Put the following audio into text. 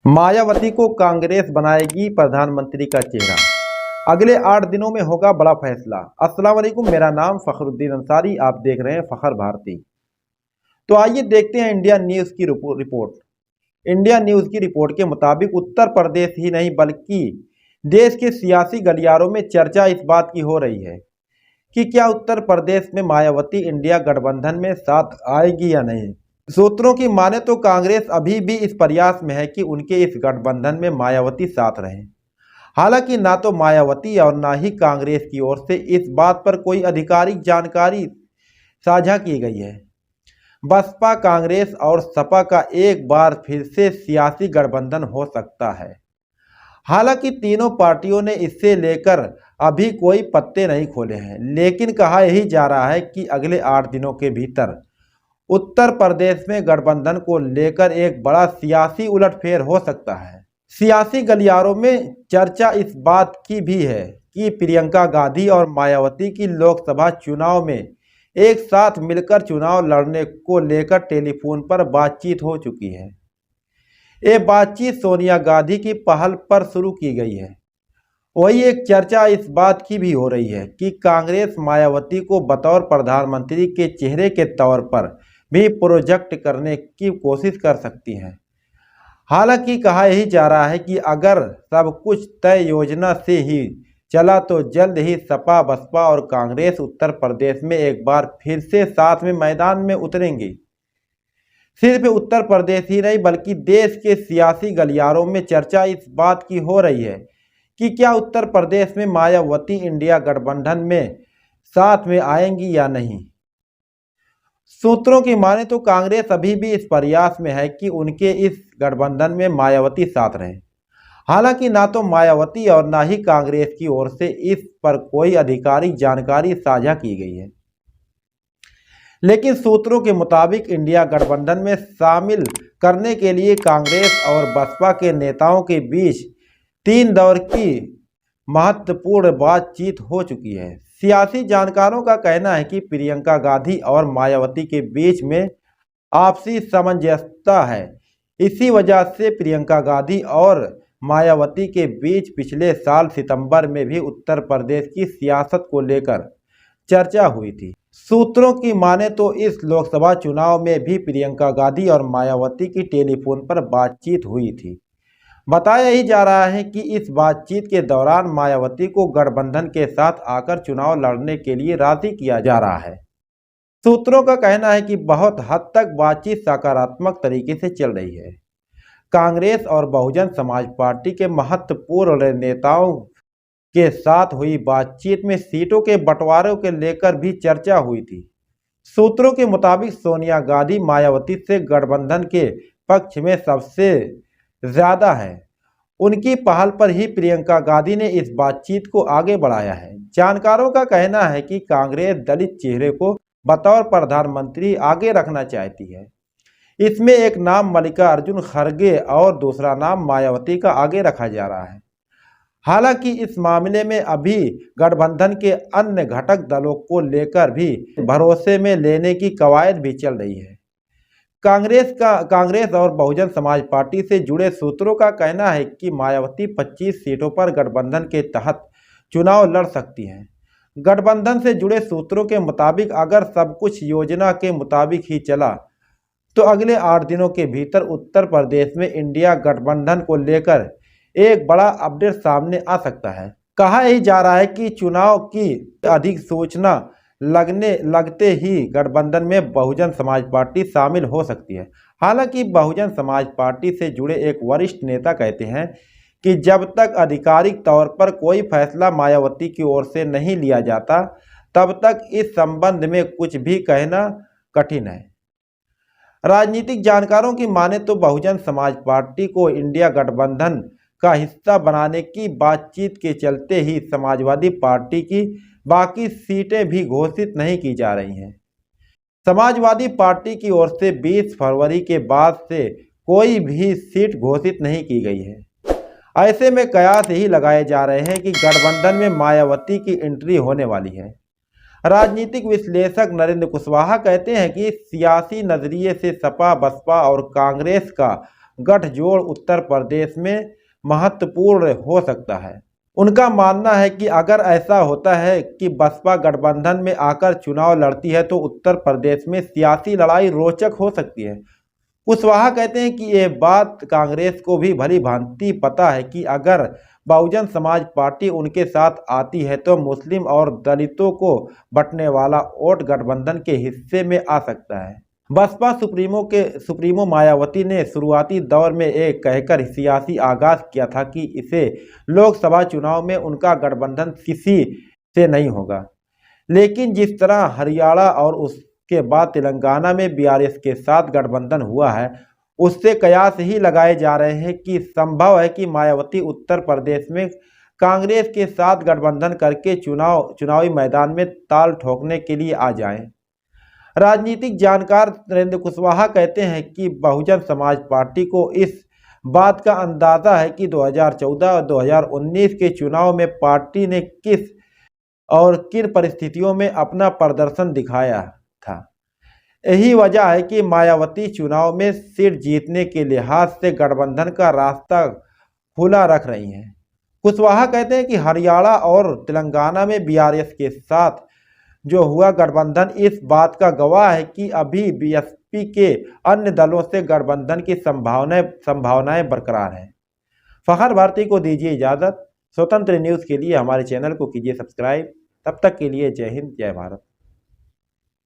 मायावती को कांग्रेस बनाएगी प्रधानमंत्री का चेहरा। अगले 8 दिनों में होगा बड़ा फैसला। अस्सलाम वालेकुम, मेरा नाम फखरुद्दीन अंसारी, आप देख रहे हैं फखर भारती। तो आइए देखते हैं इंडिया न्यूज़ की रिपोर्ट। इंडिया न्यूज़ की रिपोर्ट के मुताबिक उत्तर प्रदेश ही नहीं बल्कि देश के सियासी गलियारों में चर्चा इस बात की हो रही है कि क्या उत्तर प्रदेश में मायावती इंडिया गठबंधन में साथ आएगी या नहीं। सूत्रों की माने तो कांग्रेस अभी भी इस प्रयास में है कि उनके इस गठबंधन में मायावती साथ रहे। हालांकि ना तो मायावती और ना ही कांग्रेस की ओर से इस बात पर कोई आधिकारिक जानकारी साझा की गई है। बसपा, कांग्रेस और सपा का एक बार फिर से सियासी गठबंधन हो सकता है। हालांकि तीनों पार्टियों ने इससे लेकर अभी कोई पत्ते नहीं खोले हैं, लेकिन कहा यही जा रहा है कि अगले 8 दिनों के भीतर उत्तर प्रदेश में गठबंधन को लेकर एक बड़ा सियासी उलटफेर हो सकता है। सियासी गलियारों में चर्चा इस बात की भी है कि प्रियंका गांधी और मायावती की लोकसभा चुनाव में एक साथ मिलकर चुनाव लड़ने को लेकर टेलीफोन पर बातचीत हो चुकी है। ये बातचीत सोनिया गांधी की पहल पर शुरू की गई है। वही एक चर्चा इस बात की भी हो रही है कि कांग्रेस मायावती को बतौर प्रधानमंत्री के चेहरे के तौर पर भी प्रोजेक्ट करने की कोशिश कर सकती हैं। हालांकि कहा यही जा रहा है कि अगर सब कुछ तय योजना से ही चला तो जल्द ही सपा, बसपा और कांग्रेस उत्तर प्रदेश में एक बार फिर से साथ में मैदान में उतरेंगी। सिर्फ उत्तर प्रदेश ही नहीं बल्कि देश के सियासी गलियारों में चर्चा इस बात की हो रही है कि क्या उत्तर प्रदेश में मायावती इंडिया गठबंधन में साथ में आएंगी या नहीं। सूत्रों की माने तो कांग्रेस अभी भी इस प्रयास में है कि उनके इस गठबंधन में मायावती साथ रहे। हालांकि ना तो मायावती और ना ही कांग्रेस की ओर से इस पर कोई आधिकारिक जानकारी साझा की गई है, लेकिन सूत्रों के मुताबिक इंडिया गठबंधन में शामिल करने के लिए कांग्रेस और बसपा के नेताओं के बीच 3 दौर की महत्वपूर्ण बातचीत हो चुकी है। सियासी जानकारों का कहना है कि प्रियंका गांधी और मायावती के बीच में आपसी सामंजस्यता है। इसी वजह से प्रियंका गांधी और मायावती के बीच पिछले साल सितंबर में भी उत्तर प्रदेश की सियासत को लेकर चर्चा हुई थी। सूत्रों की माने तो इस लोकसभा चुनाव में भी प्रियंका गांधी और मायावती की टेलीफोन पर बातचीत हुई थी। बताया ही जा रहा है कि इस बातचीत के दौरान मायावती को गठबंधन के साथ आकर चुनाव लड़ने के लिए राजी किया जा रहा है। सूत्रों का कहना है कि बहुत हद तक बातचीत सकारात्मक तरीके से चल रही है। कांग्रेस और बहुजन समाज पार्टी के महत्वपूर्ण नेताओं के साथ हुई बातचीत में सीटों के बंटवारे को लेकर भी चर्चा हुई थी। सूत्रों के मुताबिक सोनिया गांधी मायावती से गठबंधन के पक्ष में सबसे ज्यादा है। उनकी पहल पर ही प्रियंका गांधी ने इस बातचीत को आगे बढ़ाया है। जानकारों का कहना है कि कांग्रेस दलित चेहरे को बतौर प्रधानमंत्री आगे रखना चाहती है। इसमें एक नाम मल्लिकार्जुन खड़गे और दूसरा नाम मायावती का आगे रखा जा रहा है। हालांकि इस मामले में अभी गठबंधन के अन्य घटक दलों को लेकर भी भरोसे में लेने की कवायद भी चल रही है। कांग्रेस और बहुजन समाज पार्टी से जुड़े सूत्रों का कहना है कि मायावती 25 सीटों पर गठबंधन के तहत चुनाव लड़ सकती हैं। गठबंधन से जुड़े सूत्रों के मुताबिक अगर सब कुछ योजना के मुताबिक ही चला तो अगले 8 दिनों के भीतर उत्तर प्रदेश में इंडिया गठबंधन को लेकर एक बड़ा अपडेट सामने आ सकता है। कहा यही जा रहा है कि चुनाव की अधिक सूचना लगते ही गठबंधन में बहुजन समाज पार्टी शामिल हो सकती है। हालांकि बहुजन समाज पार्टी से जुड़े एक वरिष्ठ नेता कहते हैं कि जब तक आधिकारिक तौर पर कोई फैसला मायावती की ओर से नहीं लिया जाता तब तक इस संबंध में कुछ भी कहना कठिन है। राजनीतिक जानकारों की माने तो बहुजन समाज पार्टी को इंडिया गठबंधन का हिस्सा बनाने की बातचीत के चलते ही समाजवादी पार्टी की बाकी सीटें भी घोषित नहीं की जा रही हैं। समाजवादी पार्टी की ओर से 20 फरवरी के बाद से कोई भी सीट घोषित नहीं की गई है। ऐसे में कयास यही लगाए जा रहे हैं कि गठबंधन में मायावती की एंट्री होने वाली है। राजनीतिक विश्लेषक नरेंद्र कुशवाहा कहते हैं कि सियासी नजरिए से सपा, बसपा और कांग्रेस का गठजोड़ उत्तर प्रदेश में महत्वपूर्ण हो सकता है। उनका मानना है कि अगर ऐसा होता है कि बसपा गठबंधन में आकर चुनाव लड़ती है तो उत्तर प्रदेश में सियासी लड़ाई रोचक हो सकती है। कुशवाहा कहते हैं कि ये बात कांग्रेस को भी भली भांति पता है कि अगर बहुजन समाज पार्टी उनके साथ आती है तो मुस्लिम और दलितों को बंटने वाला वोट गठबंधन के हिस्से में आ सकता है। बसपा सुप्रीमो मायावती ने शुरुआती दौर में एक कहकर सियासी आगाज किया था कि इसे लोकसभा चुनाव में उनका गठबंधन किसी से नहीं होगा, लेकिन जिस तरह हरियाणा और उसके बाद तेलंगाना में बीआरएस के साथ गठबंधन हुआ है, उससे कयास ही लगाए जा रहे हैं कि संभव है कि मायावती उत्तर प्रदेश में कांग्रेस के साथ गठबंधन करके चुनावी मैदान में ताल ठोकने के लिए आ जाएं। राजनीतिक जानकार नरेंद्र कुशवाहा कहते हैं कि बहुजन समाज पार्टी को इस बात का अंदाजा है कि 2014 और 2019 के चुनाव में पार्टी ने किस और किन परिस्थितियों में अपना प्रदर्शन दिखाया था। यही वजह है कि मायावती चुनाव में सीट जीतने के लिहाज से गठबंधन का रास्ता खुला रख रही हैं। कुशवाहा कहते हैं कि हरियाणा और तेलंगाना में बीआरएस के साथ जो हुआ गठबंधन इस बात का गवाह है कि अभी बीएसपी के अन्य दलों से गठबंधन की संभावनाएं बरकरार हैं। फखर भारती को दीजिए इजाज़त। स्वतंत्र न्यूज़ के लिए हमारे चैनल को कीजिए सब्सक्राइब। तब तक के लिए जय हिंद, जय भारत।